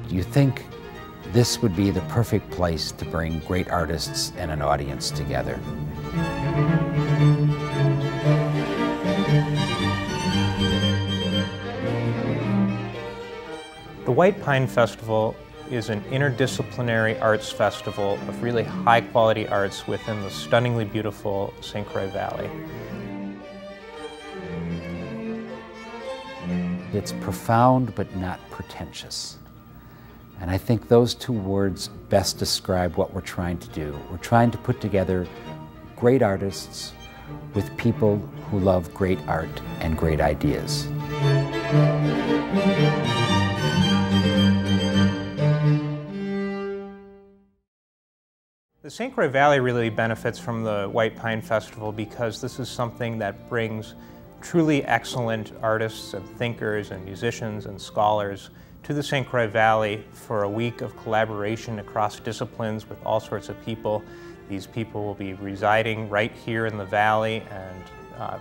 Do you think this would be the perfect place to bring great artists and an audience together? The White Pine Festival is an interdisciplinary arts festival of really high-quality arts within the stunningly beautiful St. Croix Valley. It's profound but not pretentious. And I think those two words best describe what we're trying to do. We're trying to put together great artists with people who love great art and great ideas. The St. Croix Valley really benefits from the White Pine Festival because this is something that brings truly excellent artists and thinkers and musicians and scholars to the St. Croix Valley for a week of collaboration across disciplines with all sorts of people. These people will be residing right here in the valley, and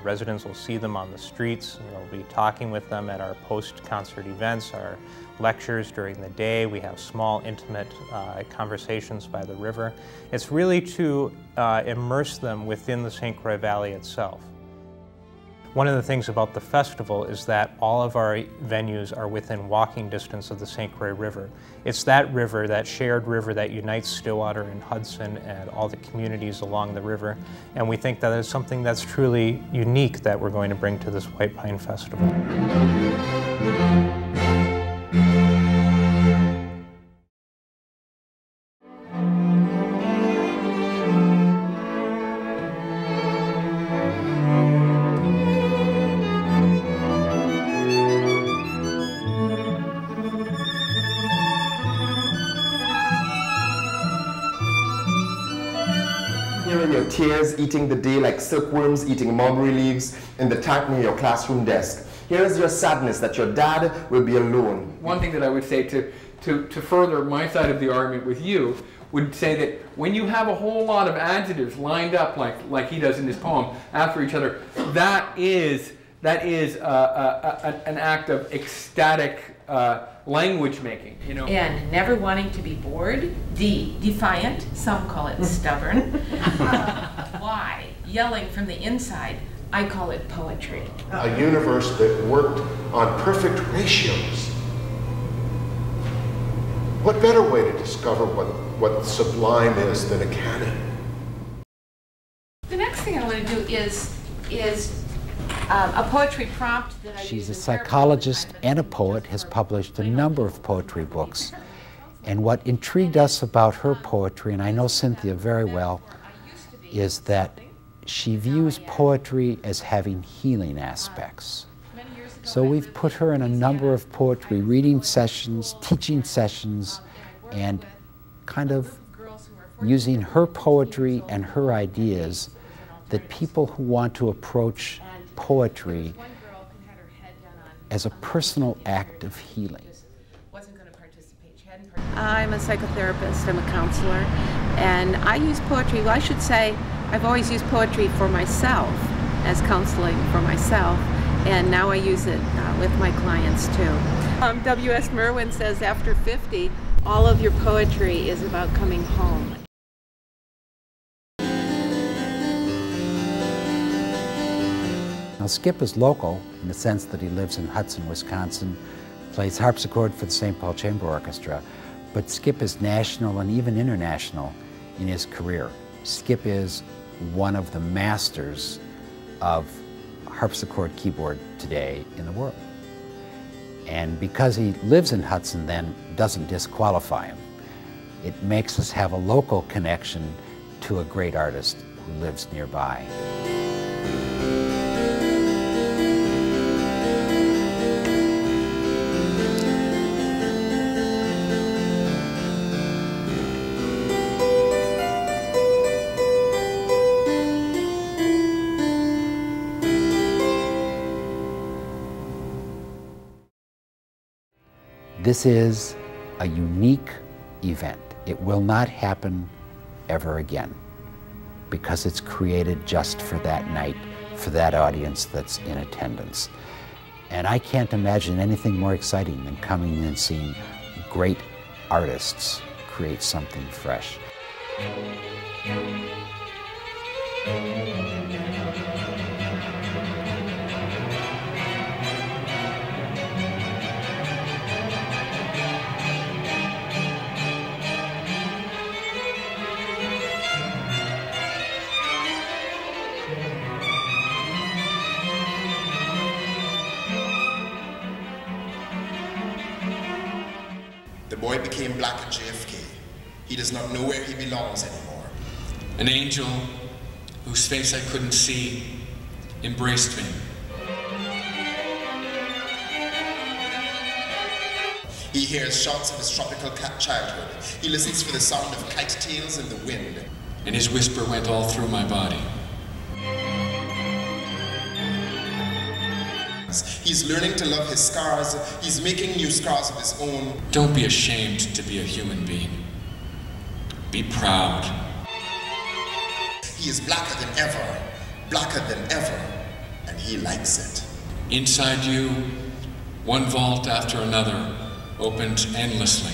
residents will see them on the streets. We'll be talking with them at our post-concert events, our lectures during the day. We have small, intimate conversations by the river. It's really to immerse them within the St. Croix Valley itself. One of the things about the festival is that all of our venues are within walking distance of the St. Croix River. It's that river, that shared river that unites Stillwater and Hudson and all the communities along the river. And we think that is something that's truly unique that we're going to bring to this White Pine Festival. Hearing your tears eating the day like silkworms eating mulberry leaves in the tank near your classroom desk. Here is your sadness that your dad will be alone. One thing that I would say to further my side of the argument with you would say that when you have a whole lot of adjectives lined up like he does in his poem after each other, that is an act of ecstatic language making, you know. And never wanting to be bored. D, defiant. Some call it stubborn. Y, yelling from the inside. I call it poetry. A universe that worked on perfect ratios. What better way to discover what sublime is than a canon? The next thing I want to do is a poetry prompt that I She's a psychologist and a poet, has published a number of poetry books. And what intrigued us about her poetry, and I know Cynthia very well, is that she views poetry as having healing aspects. So we've put her in a number of poetry reading sessions, teaching sessions, and kind of using her poetry and her ideas that people who want to approach poetry as a personal act of healing. I'm a psychotherapist, I'm a counselor, and I use poetry, well I should say, I've always used poetry for myself, as counseling for myself, and now I use it with my clients too. W.S. Merwin says after 50, all of your poetry is about coming home. Now Skip is local in the sense that he lives in Hudson, Wisconsin, plays harpsichord for the St. Paul Chamber Orchestra, but Skip is national and even international in his career. Skip is one of the masters of harpsichord keyboard today in the world. And because he lives in Hudson then doesn't disqualify him. It makes us have a local connection to a great artist who lives nearby. This is a unique event. It will not happen ever again because it's created just for that night, for that audience that's in attendance. And I can't imagine anything more exciting than coming and seeing great artists create something fresh. The boy became black at JFK. He does not know where he belongs anymore. An angel whose face I couldn't see embraced me. He hears shouts of his tropical childhood. He listens for the sound of kite tails in the wind. And his whisper went all through my body. He's learning to love his scars. He's making new scars of his own. Don't be ashamed to be a human being. Be proud. He is blacker than ever, and he likes it. Inside you, one vault after another opened endlessly.